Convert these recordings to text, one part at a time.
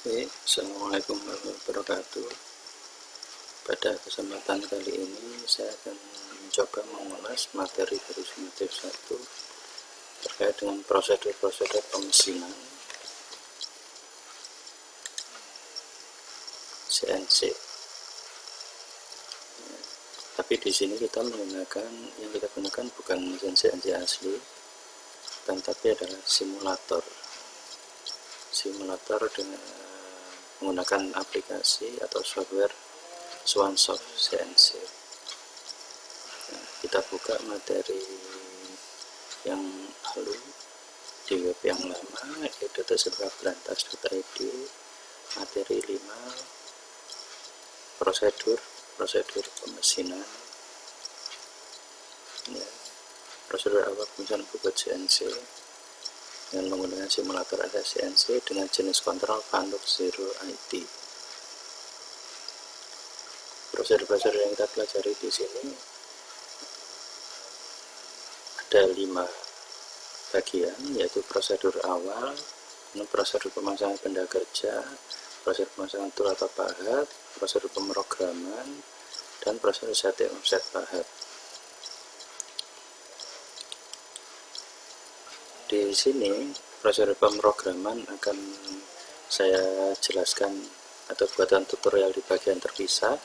Assalamualaikum warahmatullahi wabarakatuh. Pada kesempatan kali ini saya akan mencoba mengulas materi dari Summative 1 terkait dengan prosedur-prosedur pemesinan CNC. Tapi di sini kita gunakan bukan mesin CNC asli, tapi adalah simulator dengan menggunakan aplikasi atau software Swansoft CNC. Kita buka materi yang lalu di web yang lama, yaitu @berantas.id, materi 5, prosedur pemesinan. Prosedur awal pemesinan buku CNC dengan menggunakan simulator ada CNC dengan jenis kontrol Fanuc Zero IT. Prosedur yang kita pelajari di sini ada 5 bagian, yaitu prosedur awal, prosedur pemasangan benda kerja, prosedur pemasangan tool atau pahat, prosedur pemrograman, dan prosedur setting offset pahat. Di sini prosedur pemrograman akan saya jelaskan atau buatan tutorial di bagian terpisah.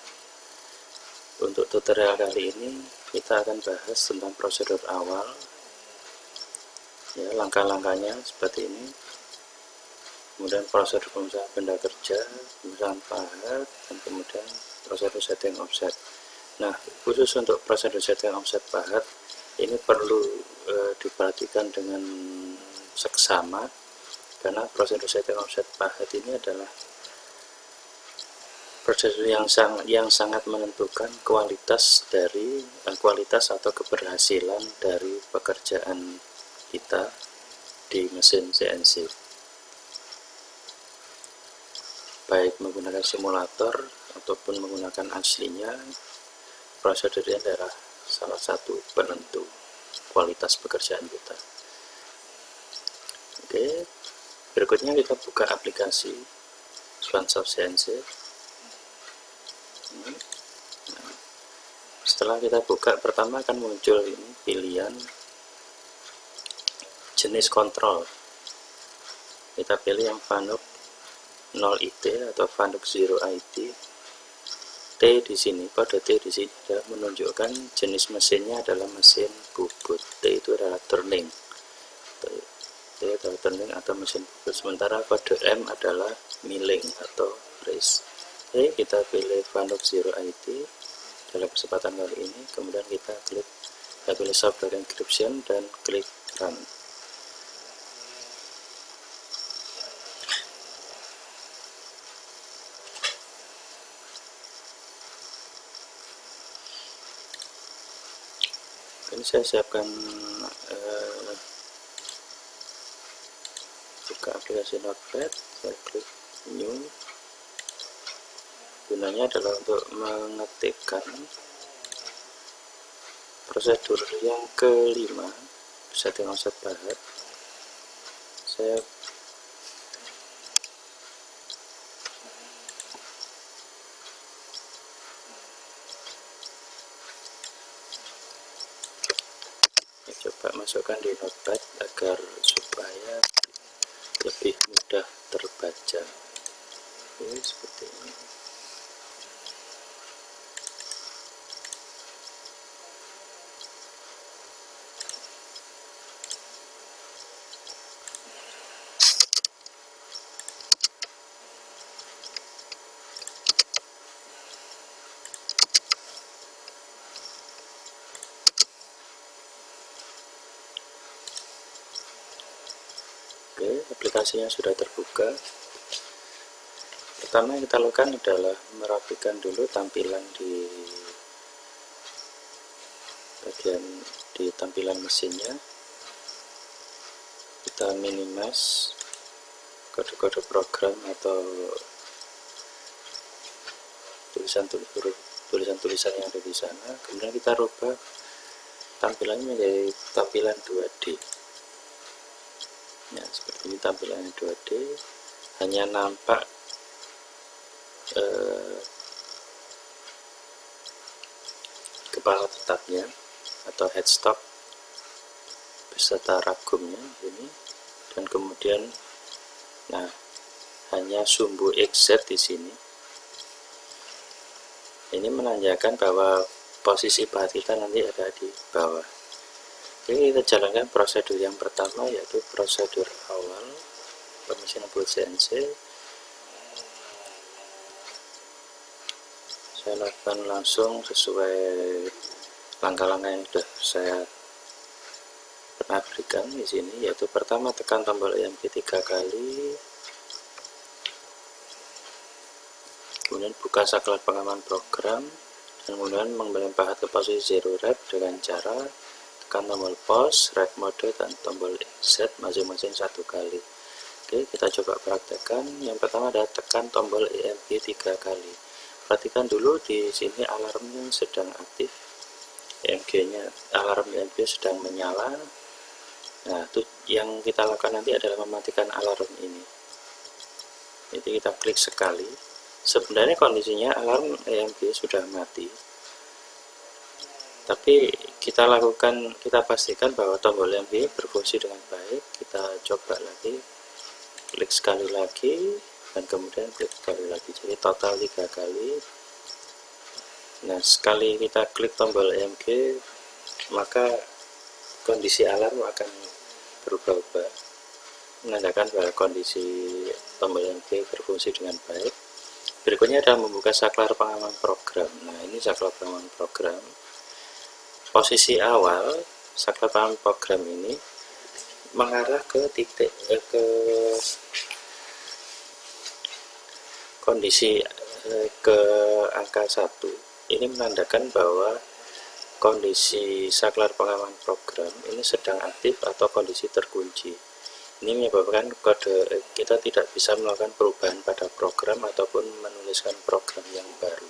Untuk tutorial kali ini kita akan bahas tentang prosedur awal, langkah-langkahnya seperti ini. Kemudian prosedur pemasangan benda kerja, pemasangan pahat, dan kemudian prosedur setting offset. Nah, khusus untuk prosedur setting offset pahat ini perlu diperhatikan dengan seksama, karena prosedur setting offset pahat ini adalah prosedur yang sangat menentukan kualitas atau keberhasilan dari pekerjaan kita di mesin CNC, baik menggunakan simulator ataupun menggunakan aslinya. Prosedur ini adalah salah satu penentu kualitas pekerjaan kita. Oke, berikutnya kita buka aplikasi Swansoft CNC. Setelah kita buka, pertama akan muncul ini pilihan jenis kontrol. Kita pilih yang Fanuc 0IT atau Fanuc Zero IT. T di sini, pada T di sini adalah menunjukkan jenis mesinnya adalah mesin bubut. T itu adalah turning. T adalah turning atau mesin bubut. Sementara kode M adalah milling atau press. Kita pilih Fanuc Zero IT dalam kesempatan kali ini. Kemudian kita pilih software encryption dan klik run. Ini saya siapkan buka aplikasi Notepad, saya klik new. Gunanya adalah untuk mengetikkan prosedur yang kelima, setting offset pahat. Saya coba masukkan di Notepad agar supaya lebih mudah terbaca. Oke, seperti ini. Oke, aplikasinya sudah terbuka. Pertama yang kita lakukan adalah merapikan dulu tampilan di tampilan mesinnya. Kita minimize kode-kode program atau tulisan-tulisan yang ada di sana. Kemudian kita rubah tampilannya menjadi tampilan 2D. Ya, seperti ini tampilannya 2D, hanya nampak kepala tetapnya atau headstock beserta ragumnya ini, dan kemudian nah hanya sumbu XZ di sini. Ini menandakan bahwa posisi pahat kita nanti ada di bawah. Oke, kita jalankan prosedur yang pertama, yaitu prosedur awal pemesinan boot CNC. Saya lakukan langsung sesuai langkah-langkah yang sudah saya pernah berikan di sini, yaitu pertama tekan tombol EMG 3 kali, kemudian buka saklar pengaman program, dan kemudian mengembalikan pahat ke posisi 0 rep dengan cara tekan tombol pause, rep mode, dan tombol Z masing-masing 1 kali. Oke, kita coba praktekkan. Yang pertama adalah tekan tombol EMG 3 kali. Perhatikan dulu di sini alarmnya sedang aktif, EMG-nya, alarm EMG sedang menyala. Nah, itu yang kita lakukan nanti adalah mematikan alarm ini. Jadi kita klik sekali. Sebenarnya kondisinya alarm EMG sudah mati, tapi kita pastikan bahwa tombol EMG berfungsi dengan baik. Kita coba lagi, klik sekali lagi, dan kemudian klik sekali lagi, jadi total 3 kali. Nah, sekali kita klik tombol EMG, maka kondisi alarm akan berubah-ubah, menandakan bahwa kondisi tombol EMG berfungsi dengan baik. Berikutnya adalah membuka saklar pengaman program. Nah, ini saklar pengaman program. Posisi awal saklar pengaman program ini mengarah ke titik ke kondisi ke angka 1. Ini menandakan bahwa kondisi saklar pengaman program ini sedang aktif atau kondisi terkunci. Ini menyebabkan kita tidak bisa melakukan perubahan pada program ataupun menuliskan program yang baru.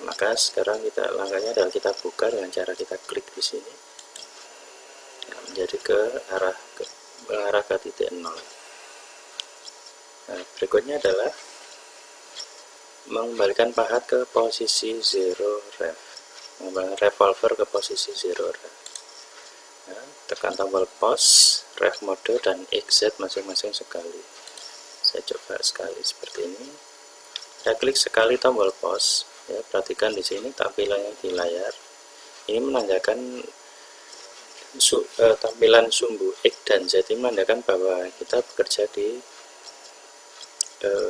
Maka sekarang langkahnya adalah kita buka dengan cara kita klik di sini, menjadi mengarah ke titik 0. Nah, berikutnya adalah mengembalikan pahat ke posisi 0 ref, mengembalikan revolver ke posisi 0 ref. Nah, tekan tombol pause, ref mode, dan XZ masing-masing sekali. Saya coba sekali seperti ini. Saya klik sekali tombol pause. Ya, perhatikan di sini tampilannya di layar. Ini menandakan tampilan sumbu X dan Z ini menandakan bahwa kita bekerja di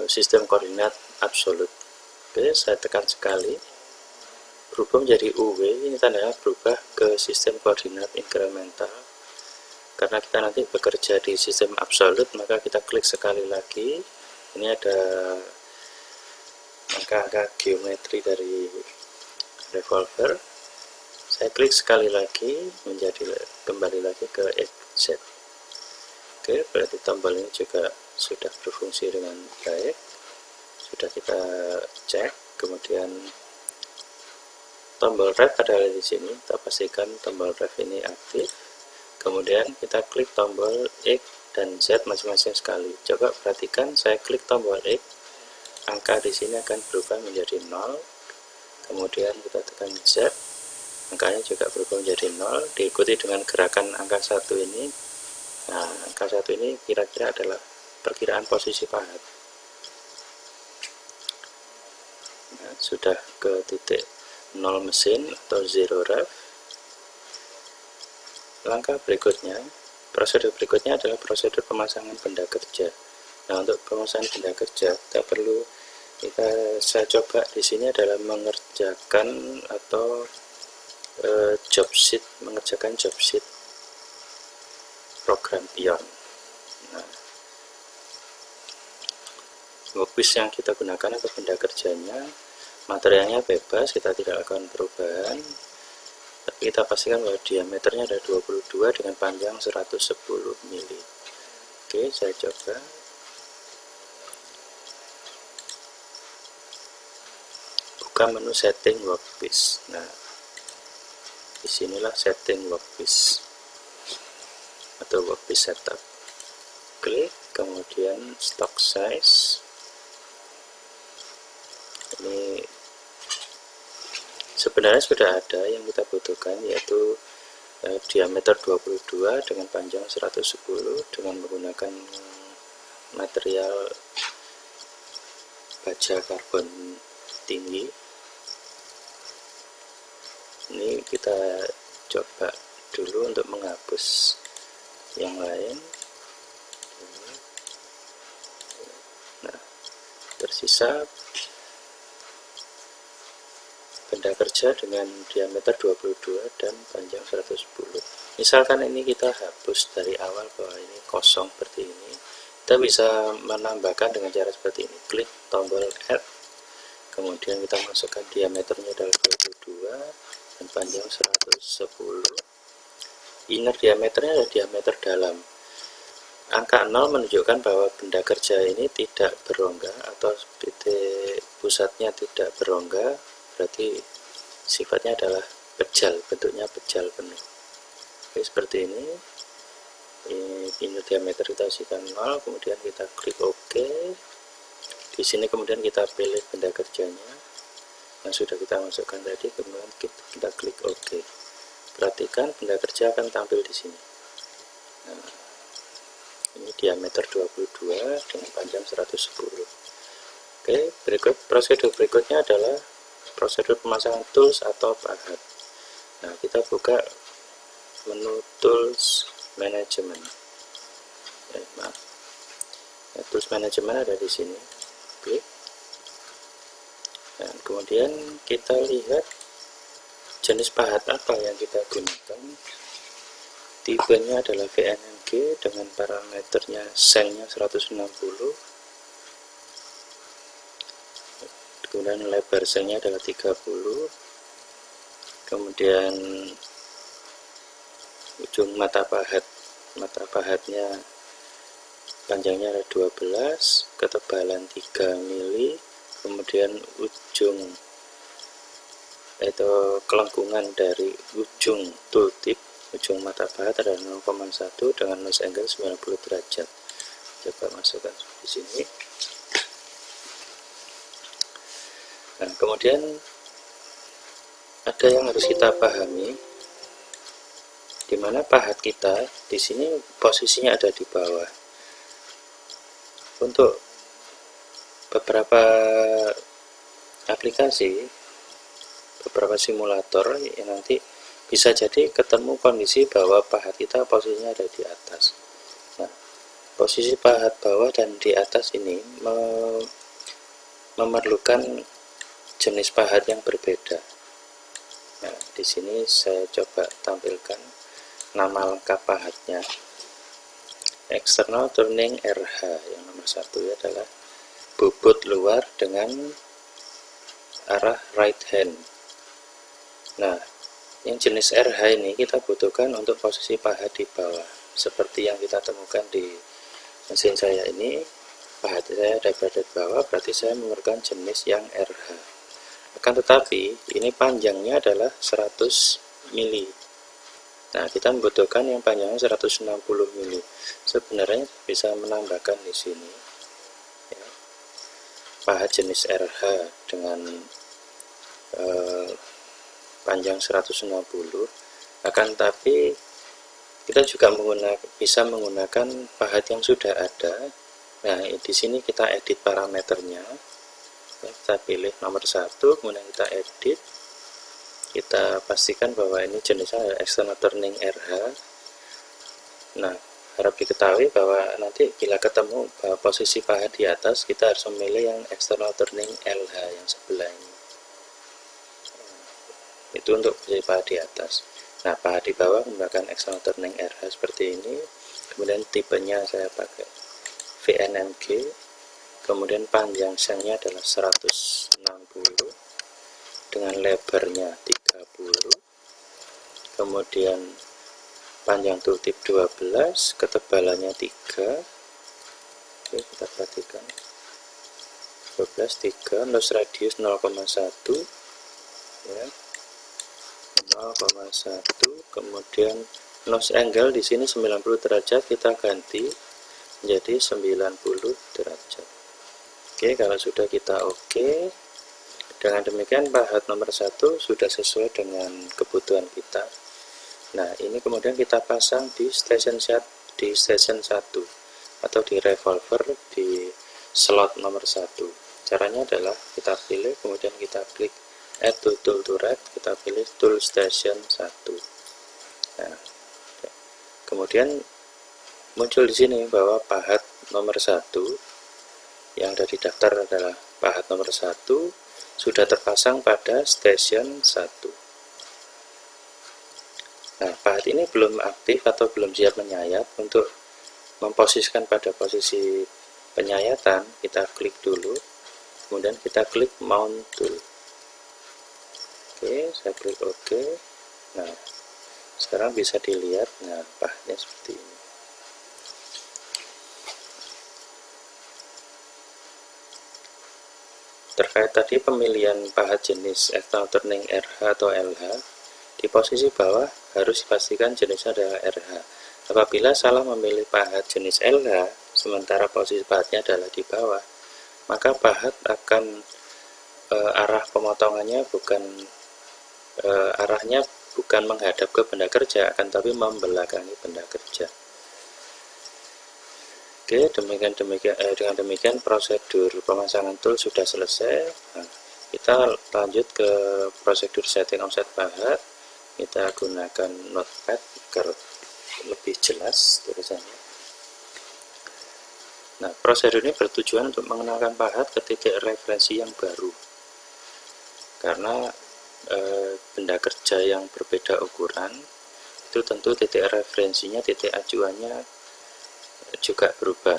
sistem koordinat absolut. Oke, saya tekan sekali, berubah menjadi UW. Ini tandanya berubah ke sistem koordinat incremental. Karena kita nanti bekerja di sistem absolut, maka kita klik sekali lagi. Ini ada angka-angka geometri dari revolver. Saya klik sekali lagi, kembali lagi ke XZ. Oke, berarti tombol ini juga sudah berfungsi dengan baik. Sudah kita cek. Kemudian tombol ref adalah di sini. Kita pastikan tombol ref ini aktif. Kemudian kita klik tombol X dan Z masing-masing sekali. Coba perhatikan, saya klik tombol X, angka di sini akan berubah menjadi 0. Kemudian kita tekan Z, angkanya juga berubah menjadi 0. Diikuti dengan gerakan angka 1 ini. Nah, angka 1 ini kira-kira adalah perkiraan posisi pahat. Nah, sudah ke titik 0 mesin atau 0 ref. Langkah berikutnya, prosedur berikutnya adalah prosedur pemasangan benda kerja. Nah, untuk pemasangan benda kerja, saya coba di sini adalah mengerjakan atau mengerjakan job sheet program Pion. Nah, workpiece yang kita gunakan untuk benda kerjanya, materialnya bebas, kita tidak lakukan perubahan. Tapi kita pastikan bahwa diameternya ada 22 dengan panjang 110 mili. Oke, saya coba. Buka menu setting workpiece. Nah, disinilah setting workpiece atau workpiece setup. Klik, kemudian stock size. sebenarnya sudah ada yang kita butuhkan, yaitu diameter 22 dengan panjang 110 dengan menggunakan material baja karbon tinggi. Ini kita coba dulu untuk menghapus yang lain. Nah, tersisa benda kerja dengan diameter 22 dan panjang 110. Misalkan ini kita hapus dari awal bahwa ini kosong seperti ini, kita bisa menambahkan dengan cara seperti ini. Klik tombol Add, kemudian kita masukkan diameternya adalah 22 dan panjang 110. Inner diameternya adalah diameter dalam. Angka 0 menunjukkan bahwa benda kerja ini tidak berongga atau titik pusatnya tidak berongga, berarti sifatnya adalah pejal, bentuknya pejal penuh. Oke, seperti ini. Inner diameter kita isikan 0, kemudian kita klik OK. Di sini kemudian kita pilih benda kerjanya yang sudah kita masukkan tadi, kemudian kita klik OK. Perhatikan benda kerja akan tampil di sini. Nah, ini diameter 22 dengan panjang 110. Oke, prosedur berikutnya adalah prosedur pemasangan tools atau pahat. Nah, kita buka menu tools management. Tools management ada di sini. Klik. Dan kemudian kita lihat jenis pahat apa yang kita gunakan. Tipenya adalah VNMG dengan parameternya sengnya 160. Kemudian lebar sengnya adalah 30. Kemudian ujung mata pahatnya panjangnya ada 12, ketebalan 3 mili, kemudian ujung itu kelengkungan dari ujung tooltip, ujung mata pahat adalah 0,1 dengan nose angle 90 derajat. Coba masukkan di sini. Nah, kemudian ada yang harus kita pahami, di mana pahat kita di sini posisinya ada di bawah. Untuk beberapa aplikasi, beberapa simulator yang nanti bisa jadi ketemu kondisi bahwa pahat kita posisinya ada di atas. Nah, posisi pahat bawah dan di atas ini memerlukan jenis pahat yang berbeda. Nah, di sini saya coba tampilkan nama lengkap pahatnya. External turning RH yang nomor 1 adalah bobot luar dengan arah right hand. Nah, yang jenis RH ini kita butuhkan untuk posisi pahat di bawah, seperti yang kita temukan di mesin saya ini. Pahat saya ada berada di bawah, berarti saya memerlukan jenis yang RH. Akan tetapi ini panjangnya adalah 100 mili. Nah, kita membutuhkan yang panjangnya 160 mili. Sebenarnya bisa menambahkan di sini ya, pahat jenis RH dengan panjang 160. Akan tetapi kita juga bisa menggunakan pahat yang sudah ada. Nah, di sini kita edit parameternya. Kita pilih nomor 1, kemudian kita edit. Kita pastikan bahwa ini jenisnya adalah external turning RH. Nah, harap diketahui bahwa nanti bila ketemu posisi pahat di atas, kita harus memilih yang external turning LH yang sebelah ini. Itu untuk posisi pahat di atas. Nah, pahat di bawah menggunakan external turning RH seperti ini. Kemudian tipenya saya pakai VNMG. Kemudian panjang sengnya adalah 160 dengan lebarnya 30. Kemudian panjang tooltip 12, ketebalannya 3. Oke, kita perhatikan 12, 3, nose radius 0,1 ya, 0,1. Kemudian nose angle di sini 90 derajat, kita ganti menjadi 90 derajat. Oke, kalau sudah kita oke, Dengan demikian pahat nomor 1 sudah sesuai dengan kebutuhan kita. Nah, ini kemudian kita pasang di station 1 atau di revolver di slot nomor 1. Caranya adalah kita pilih, kemudian kita klik add to tool turret, kita pilih tool station 1. Nah, kemudian muncul di sini bahwa pahat nomor 1 yang ada di daftar adalah pahat nomor 1 sudah terpasang pada station 1. Nah, pahat ini belum aktif atau belum siap menyayat. Untuk memposisikan pada posisi penyayatan, kita klik dulu, kemudian kita klik mount tool. Oke, saya klik OK. Nah, sekarang bisa dilihat, nah pahatnya seperti ini. Terkait tadi pemilihan pahat jenis external turning RH atau LH, di posisi bawah harus dipastikan jenisnya adalah RH. Apabila salah memilih pahat jenis LH, sementara posisi pahatnya adalah di bawah, maka pahat akan arah pemotongannya arahnya bukan menghadap ke benda kerja, akan tapi membelakangi benda kerja. Oke, dengan demikian prosedur pemasangan tool sudah selesai. Nah, kita lanjut ke prosedur setting offset pahat. Kita gunakan notepad agar lebih jelas tulisannya. Nah, prosedur ini bertujuan untuk mengenalkan pahat ke titik referensi yang baru. Karena benda kerja yang berbeda ukuran, itu tentu titik referensinya, titik acuannya juga berubah.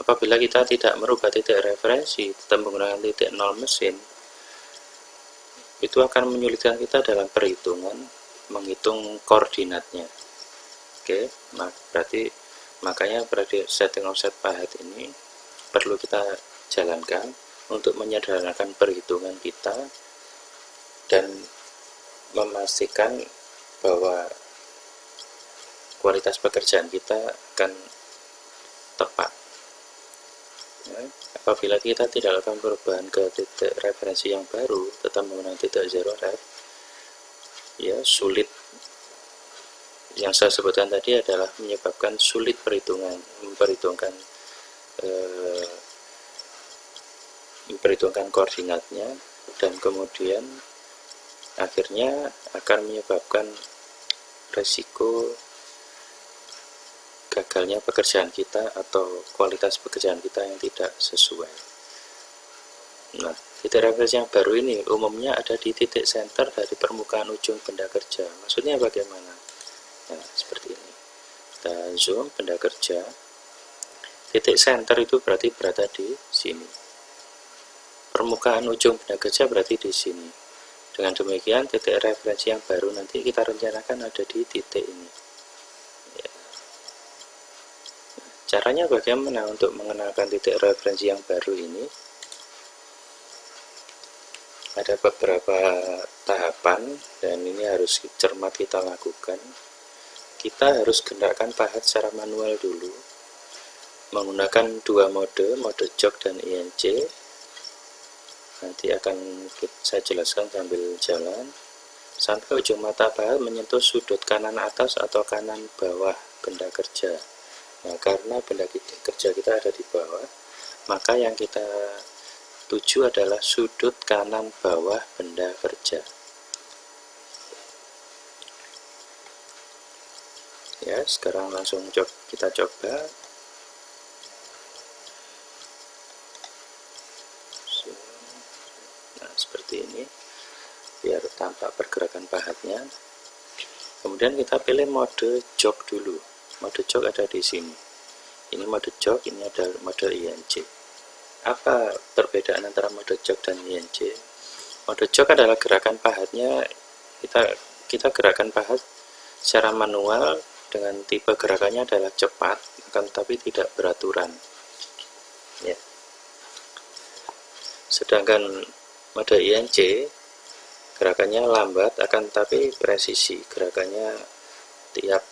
Apabila kita tidak merubah titik referensi, tetap menggunakan titik nol mesin, itu akan menyulitkan kita dalam perhitungan menghitung koordinatnya. Oke, makanya setting offset pahat ini perlu kita jalankan untuk menyederhanakan perhitungan kita dan memastikan bahwa kualitas pekerjaan kita akan tepat. Ya, apabila kita tidak lakukan perubahan ke titik referensi yang baru, tetap menggunakan titik zero ref, ya sulit. Yang saya sebutkan tadi adalah menyebabkan sulit memperhitungkan koordinatnya, dan kemudian akhirnya akan menyebabkan resiko gagalnya pekerjaan kita atau kualitas pekerjaan kita yang tidak sesuai. Nah, titik referensi yang baru ini umumnya ada di titik center dari permukaan ujung benda kerja. Maksudnya bagaimana? Nah, seperti ini. Kita zoom benda kerja. Titik center itu berarti berada di sini. Permukaan ujung benda kerja berarti di sini. Dengan demikian, titik referensi yang baru nanti kita rencanakan ada di titik ini. Caranya bagaimana untuk mengenalkan titik referensi yang baru ini? Ada beberapa tahapan dan ini harus cermat kita lakukan. Kita harus gerakkan pahat secara manual dulu menggunakan dua mode jog dan INC. Nanti akan saya jelaskan sambil jalan. Sampai ujung mata pahat menyentuh sudut kanan atas atau kanan bawah benda kerja. Nah, karena benda kerja kita ada di bawah, maka yang kita tuju adalah sudut kanan bawah benda kerja. Ya, sekarang langsung kita coba. Nah, seperti ini, biar tampak pergerakan pahatnya. Kemudian kita pilih mode jog dulu. Mode jog ada di sini. Ini mode jog, ini ada mode INC. Apa perbedaan antara mode jog dan INC? Mode jog adalah gerakan pahatnya, kita gerakan pahat secara manual dengan tipe gerakannya adalah cepat, akan tetapi tidak beraturan. Ya. Sedangkan mode INC gerakannya lambat, akan tetapi presisi. Gerakannya tiap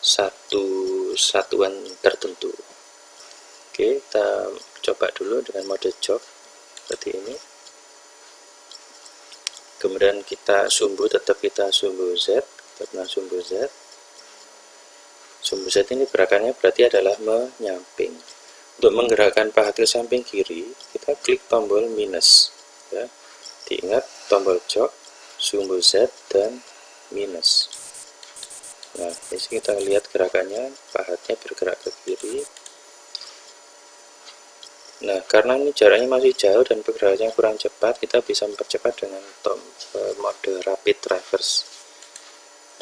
satu satuan tertentu. Oke, kita coba dulu dengan mode jog. seperti ini. Kemudian kita sumbu, tetap kita sumbu Z, karena sumbu Z. Sumbu Z ini gerakannya berarti adalah menyamping. Untuk menggerakkan pahat ke samping kiri, kita klik tombol minus. Ya. Diingat tombol jok, sumbu Z, dan minus. Nah, ini kita lihat gerakannya, pahatnya bergerak ke kiri. Nah, karena ini jaraknya masih jauh dan pergerakannya kurang cepat, kita bisa mempercepat dengan mode rapid reverse.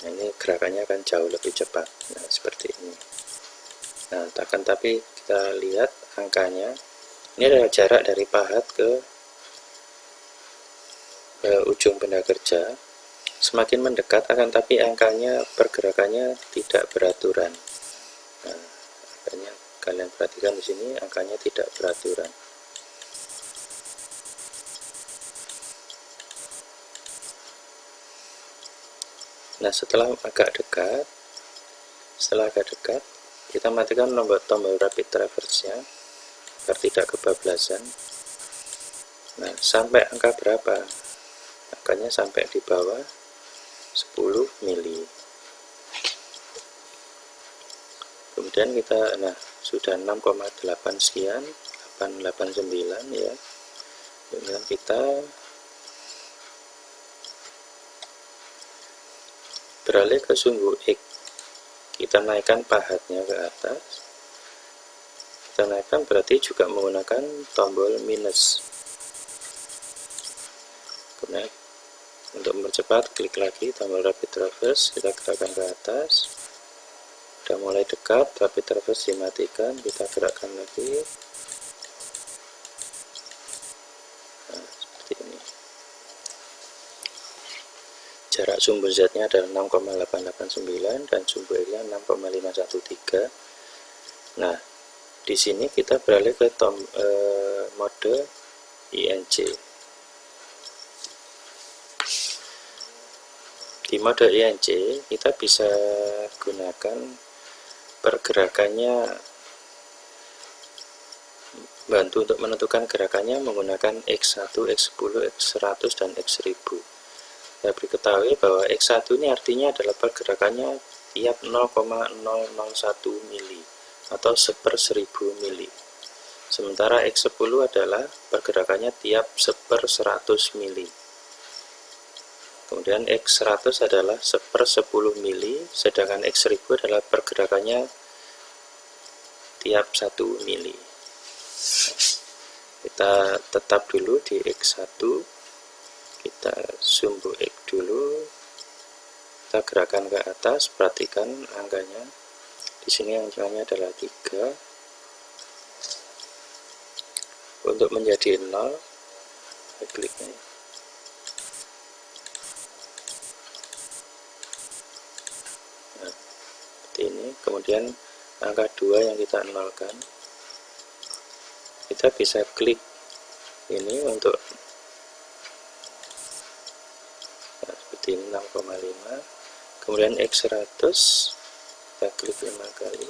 Nah, ini gerakannya akan jauh lebih cepat. Nah, seperti ini. Nah, tapi kita lihat angkanya. Ini adalah jarak dari pahat ke ujung benda kerja. Semakin mendekat, akan tapi angkanya pergerakannya tidak beraturan. Nah, angkanya kalian perhatikan di sini, angkanya tidak beraturan. Nah, setelah agak dekat, kita matikan tombol rapid reverse-nya agar tidak kebablasan. Nah, sampai angka berapa? Angkanya sampai di bawah 10 mili. Kemudian kita, nah, sudah 6,8 sekian, 889 ya. Kemudian kita beralih ke sumbu X. Kita naikkan pahatnya ke atas. Kita naikkan berarti juga menggunakan tombol minus. Kemudian untuk mempercepat, klik lagi tombol rapid reverse, kita gerakkan ke atas. Sudah mulai dekat, rapid reverse dimatikan, kita gerakkan lagi. Nah, seperti ini. Jarak sumbu Z-nya adalah 6,889 dan sumbu X-nya 6,513. Nah, di sini kita beralih ke mode INC. Di mode INC kita bisa gunakan pergerakannya, bantu untuk menentukan gerakannya menggunakan X1, X10, X100, dan X1000. Ya, diketahui bahwa X1 ini artinya adalah pergerakannya tiap 0,001 mili atau 1/1000 mili. Sementara X10 adalah pergerakannya tiap 1/100 mili. Kemudian X100 adalah 1/10 mili, sedangkan X1000 adalah pergerakannya tiap 1 mili. Kita tetap dulu di X1, kita sumbu X dulu, kita gerakan ke atas, perhatikan angkanya. Di sini angkanya adalah 3. Untuk menjadi 0, klik ini. Nah, seperti ini. Kemudian angka 2 yang kita nolkan, kita bisa klik ini untuk seperti ini, 6,5. Kemudian X100 kita klik 5 kali.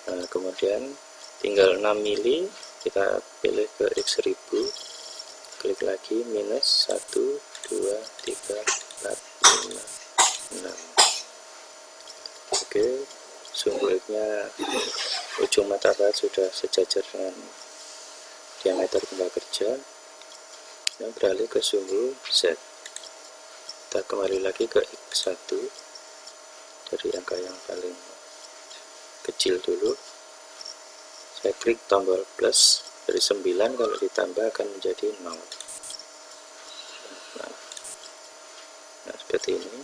Nah, kemudian tinggal 6 mili, kita pilih ke X1000, klik lagi, minus 1, 2, 3, 4, 5, 6. Oke, sumbu X-nya, ujung mata pahat sudah sejajar dengan diameter benda kerja. Yang beralih ke sumbu Z. Kita kembali lagi ke X1 dari angka yang paling kecil dulu. Saya klik tombol plus, dari 9 kalau ditambah akan menjadi 0. Nah, seperti ini.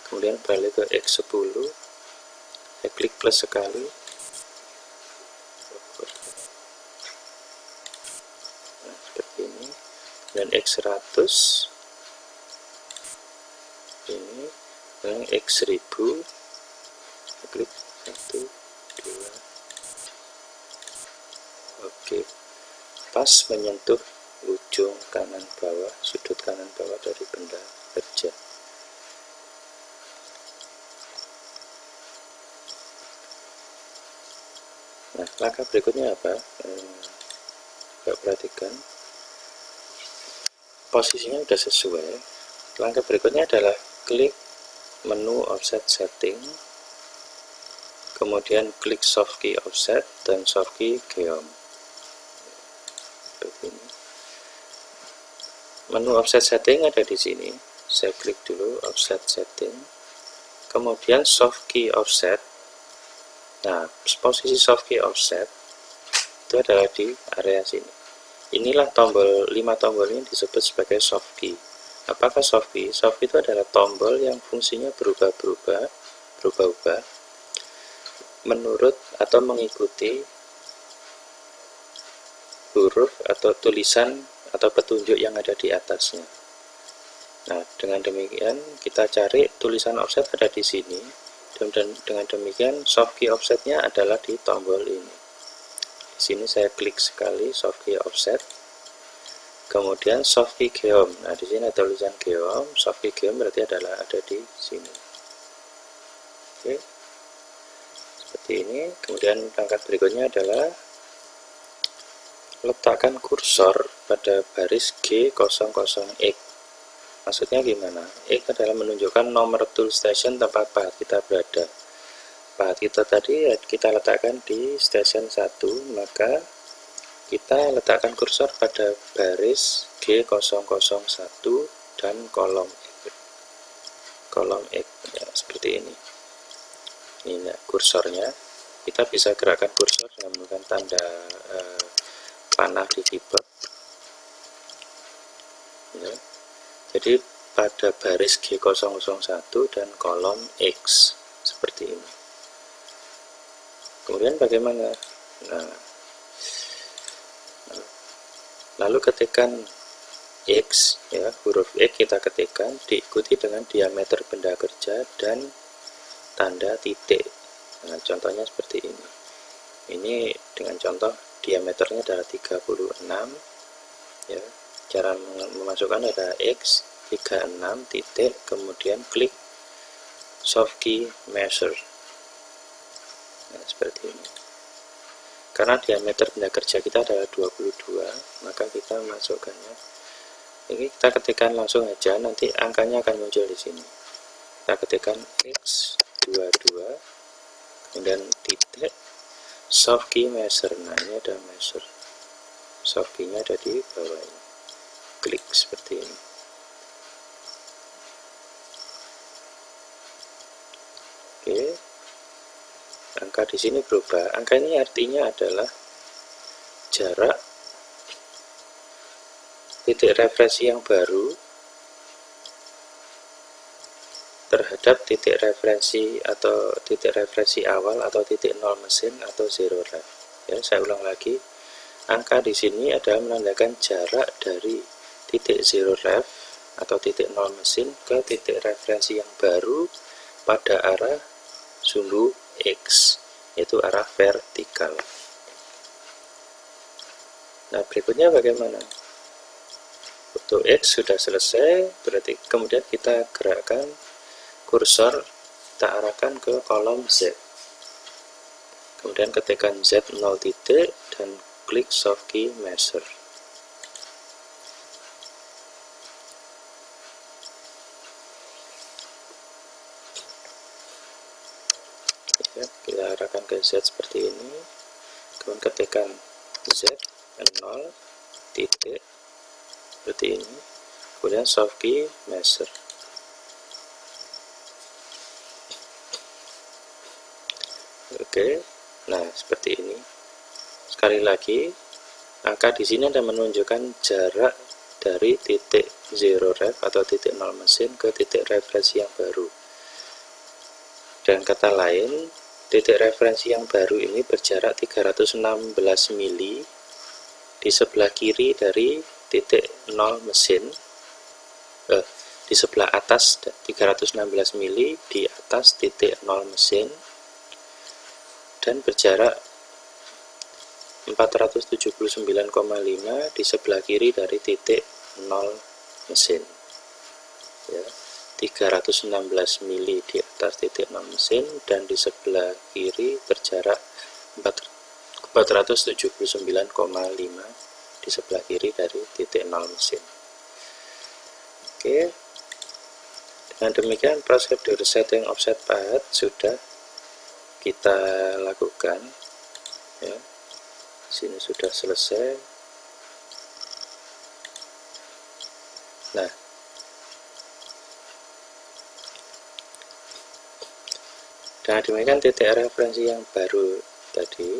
Kemudian beralih ke X10, saya klik plus sekali. Nah, seperti ini. Dan X100 ini, dan X1000, klik 1, 2. Oke, pas menyentuh ujung kanan bawah, sudut kanan bawah dari benda kerja. Nah, langkah berikutnya apa? Coba perhatikan, posisinya sudah sesuai. Langkah berikutnya adalah klik menu offset setting, kemudian klik soft key offset dan soft key geom. Begini. Menu offset setting ada di sini. Saya klik dulu offset setting, kemudian soft key offset. Nah, posisi soft key offset itu adalah di area sini. Inilah tombol 5 tombol ini disebut sebagai soft key. Apakah soft key? Soft key itu adalah tombol yang fungsinya berubah-ubah menurut atau mengikuti huruf atau tulisan atau petunjuk yang ada di atasnya. Nah, dengan demikian kita cari tulisan offset ada di sini, dan dengan demikian soft key offsetnya adalah di tombol ini. Di sini saya klik sekali soft key offset, kemudian soft key geom. Nah, di sini ada tulisan geom, soft key geom berarti adalah ada di sini. Oke, seperti ini. Kemudian langkah berikutnya adalah letakkan kursor pada baris G00X. Maksudnya gimana? X adalah menunjukkan nomor tool station tempat pahat kita berada. Pahat kita tadi kita letakkan di station 1, maka kita letakkan kursor pada baris G001 dan kolom X ya, seperti ini. Ini kursornya. Kita bisa gerakkan kursor dengan menggunakan tanda panah di keyboard ya. Jadi pada baris G001 dan kolom X seperti ini. Kemudian bagaimana? Nah, lalu ketikkan X ya, huruf X kita ketikkan diikuti dengan diameter benda kerja dan tanda titik. Nah, contohnya seperti ini. Ini dengan contoh diameternya adalah 36 ya. Cara memasukkan ada X 36 titik, kemudian klik soft key measure. Nah, seperti ini. Karena diameter benda kerja kita adalah 22, maka kita masukkannya. Ini kita ketikkan langsung aja, nanti angkanya akan muncul di sini. Kita ketikkan X 22, kemudian titik soft key measure. Nah, ini ada measure. Soft key-nya ada di bawah ini. Klik seperti ini. Oke. Angka di sini berubah. Angka ini artinya adalah jarak titik referensi yang baru terhadap titik referensi atau titik referensi awal atau titik nol mesin atau zero ref. Ya, saya ulang lagi. Angka di sini adalah menandakan jarak dari titik zero ref atau titik nol mesin ke titik referensi yang baru pada arah sumbu X, yaitu arah vertikal. Nah, berikutnya bagaimana? Untuk X sudah selesai, berarti kemudian kita gerakkan kursor, kita arahkan ke kolom Z. Kemudian ketikkan Z 0 titik dan klik soft key measure. Ya, kita arahkan ke Z seperti ini. Kemudian ketikkan Z 0 titik seperti ini. Kemudian soft key measure. Oke, nah seperti ini. Sekali lagi, angka di sini ada menunjukkan jarak dari titik zero ref atau titik nol mesin ke titik referensi yang baru. Dan kata lain, titik referensi yang baru ini berjarak 316 mili di sebelah kiri dari titik nol mesin, di sebelah atas 316 mili di atas titik nol mesin, dan berjarak 479,5 di sebelah kiri dari titik 0 mesin ya, 316 mili di atas titik 0 mesin dan di sebelah kiri berjarak 479,5 di sebelah kiri dari titik 0 mesin. Oke, dengan demikian prosedur setting offset path sudah kita lakukan ya. Sini sudah selesai. Nah, dengan demikian titik referensi yang baru tadi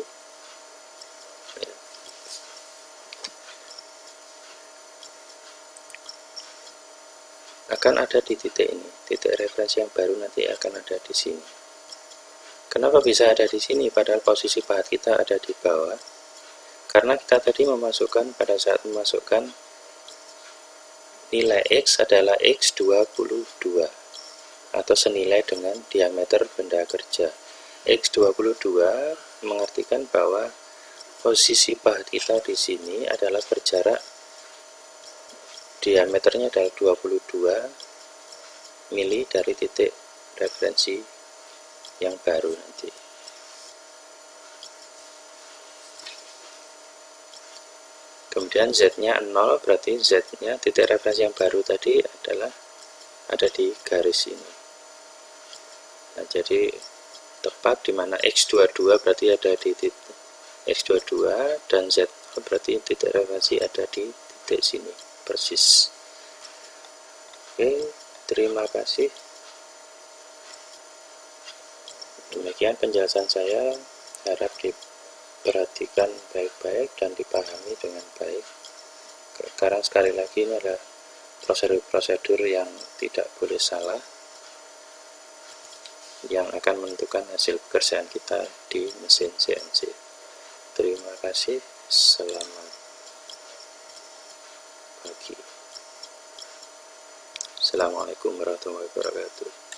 ya, akan ada di titik ini. Titik referensi yang baru nanti akan ada di sini. Kenapa bisa ada di sini padahal posisi path kita ada di bawah? Karena kita tadi memasukkan, pada saat memasukkan nilai X adalah X22 atau senilai dengan diameter benda kerja. X22 mengartikan bahwa posisi path kita di sini adalah berjarak, diameternya adalah 22 mili dari titik referensi yang baru nanti. Kemudian Z-nya 0, berarti Z-nya titik referensi yang baru tadi adalah ada di garis ini. Nah, jadi tepat di mana X22 berarti ada di titik X22 dan Z berarti titik referensi ada di titik sini persis. Oke, terima kasih. Demikian penjelasan saya, harap diperhatikan baik-baik dan dipahami dengan baik. Karena sekali lagi ini adalah prosedur-prosedur yang tidak boleh salah, yang akan menentukan hasil pekerjaan kita di mesin CNC. Terima kasih, selamat pagi. Assalamualaikum warahmatullahi wabarakatuh.